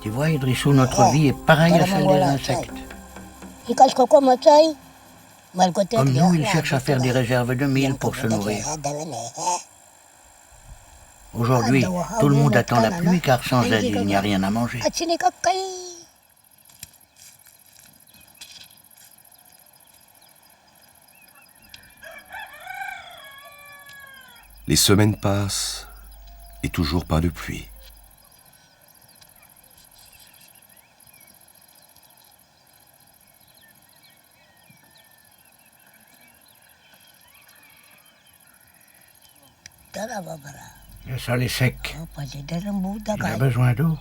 Tu vois, Idrissou, notre vie est pareille à celle des insectes. Comme nous, ils cherchent à faire des réserves de mille pour se nourrir. Aujourd'hui, tout le monde attend la pluie car sans elle, il n'y a rien à manger. Les semaines passent et toujours pas de pluie. Le sol est sec. Il a besoin d'eau.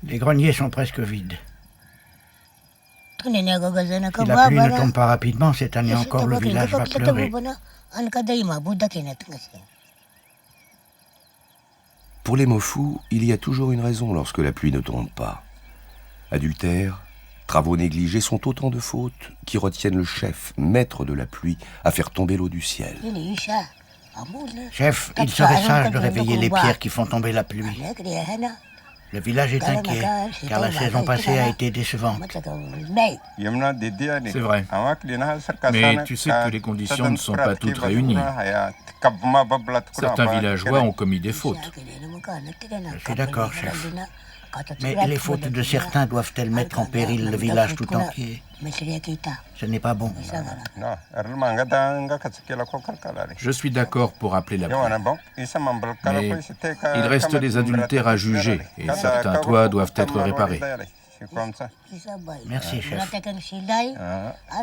Les greniers sont presque vides. Si la pluie ne tombe pas rapidement, cette année encore, le village va pleurer. Pour les Mofu, il y a toujours une raison lorsque la pluie ne tombe pas. Adultère, travaux négligés sont autant de fautes qui retiennent le chef, maître de la pluie, à faire tomber l'eau du ciel. Chef, il serait sage de réveiller les pierres qui font tomber la pluie. Le village est inquiet, car la saison passée a été décevante. C'est vrai. Mais tu sais que les conditions ne sont pas toutes réunies. Certains villageois ont commis des fautes. Je suis d'accord, chef. Mais les fautes de certains doivent-elles mettre en péril le village tout entier? Ce n'est pas bon. Je suis d'accord pour appeler la pluie. Mais il reste des adultères à juger et certains toits doivent être réparés. Merci, chef.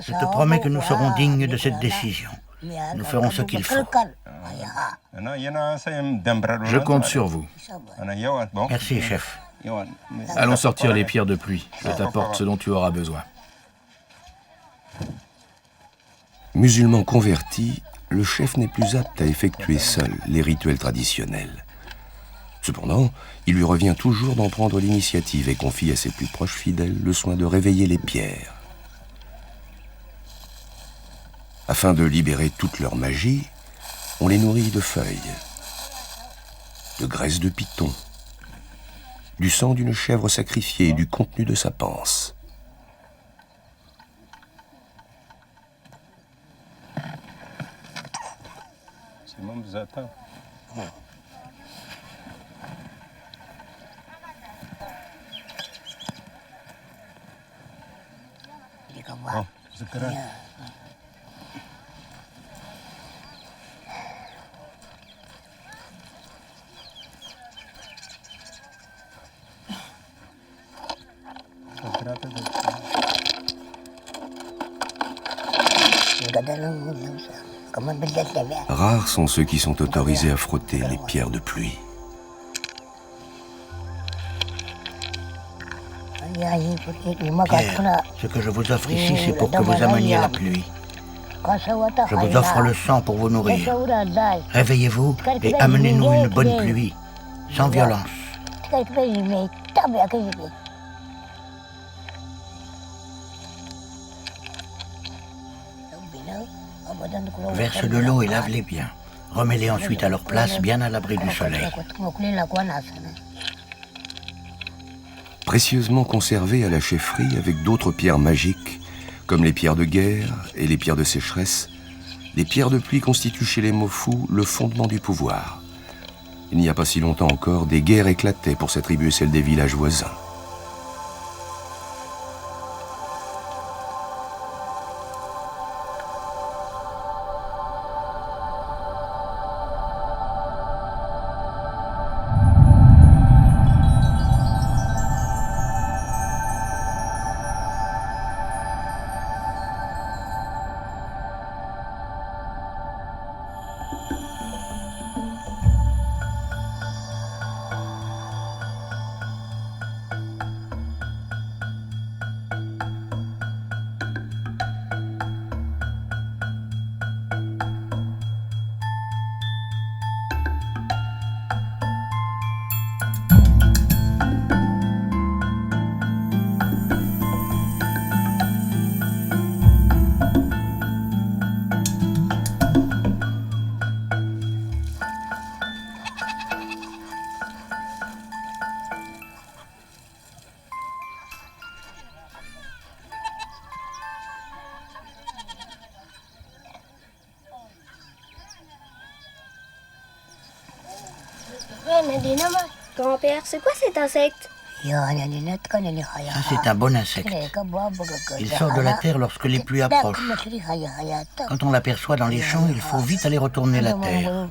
Je te promets que nous serons dignes de cette décision. Nous ferons ce qu'il faut. Je compte sur vous. Merci, chef. Allons sortir les pierres de pluie. Je t'apporte ce dont tu auras besoin. Musulman converti, le chef n'est plus apte à effectuer seul les rituels traditionnels. Cependant, il lui revient toujours d'en prendre l'initiative et confie à ses plus proches fidèles le soin de réveiller les pierres. Afin de libérer toute leur magie, on les nourrit de feuilles, de graisse de python, du sang d'une chèvre sacrifiée et du contenu de sa panse. Rares sont ceux qui sont autorisés à frotter les pierres de pluie. Pierre, ce que je vous offre ici, c'est pour que vous ameniez la pluie. Je vous offre le sang pour vous nourrir. Réveillez-vous et amenez-nous une bonne pluie, sans violence. Verse de l'eau et lave-les bien. Remets-les ensuite à leur place, bien à l'abri du soleil. Précieusement conservées à la chefferie avec d'autres pierres magiques, comme les pierres de guerre et les pierres de sécheresse, les pierres de pluie constituent chez les Mofu le fondement du pouvoir. Il n'y a pas si longtemps encore, des guerres éclataient pour s'attribuer celles des villages voisins. Grand-père, c'est quoi cet insecte? Ça, c'est un bon insecte. Il sort de la terre lorsque les pluies approchent. Quand on l'aperçoit dans les champs, il faut vite aller retourner la terre.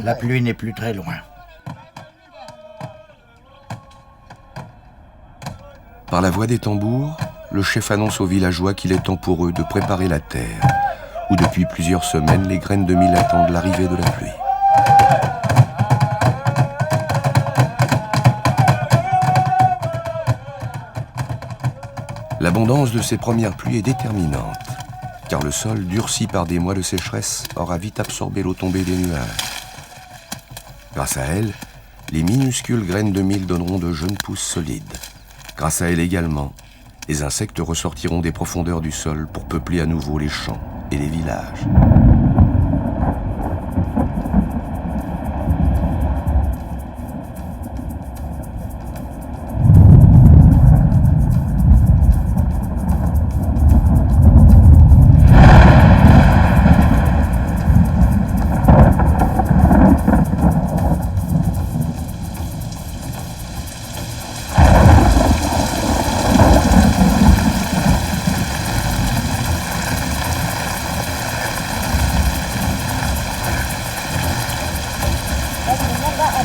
La pluie n'est plus très loin. Par la voix des tambours, le chef annonce aux villageois qu'il est temps pour eux de préparer la terre, où depuis plusieurs semaines, les graines de mil attendent l'arrivée de la pluie. L'abondance de ces premières pluies est déterminante, car le sol, durci par des mois de sécheresse, aura vite absorbé l'eau tombée des nuages. Grâce à elle, les minuscules graines de mil donneront de jeunes pousses solides. Grâce à elle également, les insectes ressortiront des profondeurs du sol pour peupler à nouveau les champs et les villages.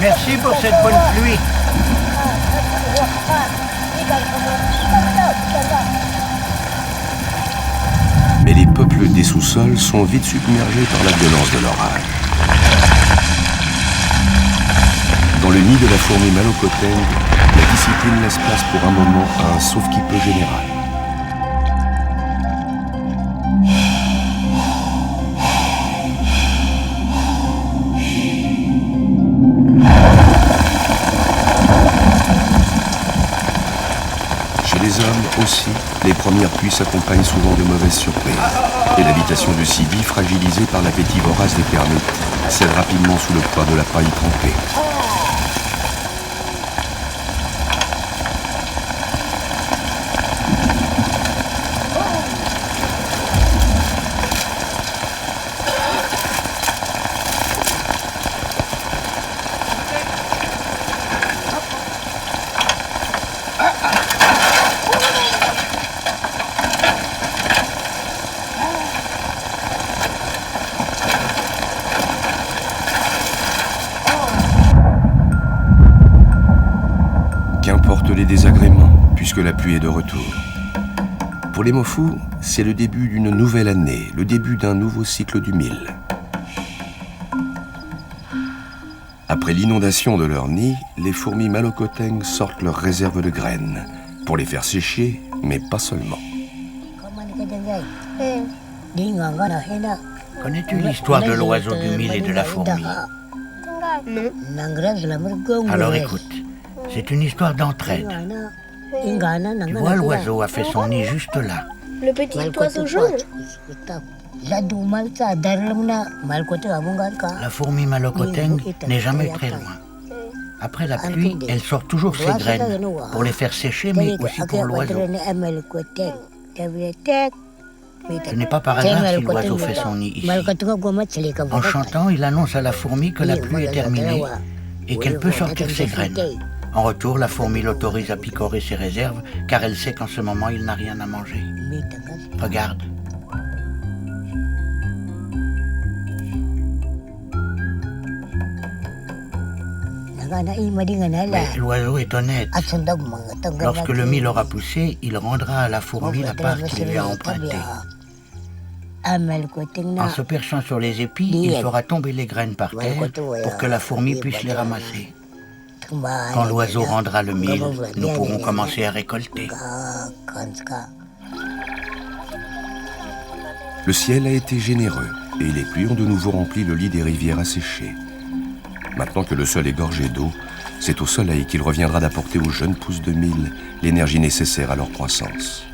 Merci pour cette bonne pluie. Mais les peuples des sous-sols sont vite submergés par la violence de l'orage. Dans le nid de la fourmi malocoteng, la discipline laisse place pour un moment à un sauve-qui-peut général. Les hommes aussi, les premières pluies s'accompagnent souvent de mauvaises surprises. Et l'habitation de Sidi, fragilisée par l'appétit vorace des termites, cède rapidement sous le poids de la paille trempée. Qu'importe les désagréments, puisque la pluie est de retour. Pour les Mofus, c'est le début d'une nouvelle année, le début d'un nouveau cycle du mil. Après l'inondation de leur nid, les fourmis malocoteng sortent leurs réserves de graines, pour les faire sécher, mais pas seulement. Connais-tu l'histoire de l'oiseau du mil et de la fourmi? Non. Alors écoute. C'est une histoire d'entraide. Tu vois, l'oiseau a fait son nid juste là. Le petit oiseau jaune. La fourmi malocoteng n'est jamais très loin. Après la pluie, elle sort toujours ses graines pour les faire sécher, mais aussi pour l'oiseau. Ce n'est pas par hasard si l'oiseau fait son nid ici. En chantant, il annonce à la fourmi que la pluie est terminée et qu'elle peut sortir ses graines. En retour, la fourmi l'autorise à picorer ses réserves, car elle sait qu'en ce moment, il n'a rien à manger. Regarde. Mais l'oiseau est honnête. Lorsque le mil aura poussé, il rendra à la fourmi la part qu'il lui a empruntée. En se perchant sur les épis, il fera tomber les graines par terre pour que la fourmi puisse les ramasser. Quand l'oiseau rendra le mil, nous pourrons commencer à récolter. Le ciel a été généreux et les pluies ont de nouveau rempli le lit des rivières asséchées. Maintenant que le sol est gorgé d'eau, c'est au soleil qu'il reviendra d'apporter aux jeunes pousses de mil l'énergie nécessaire à leur croissance.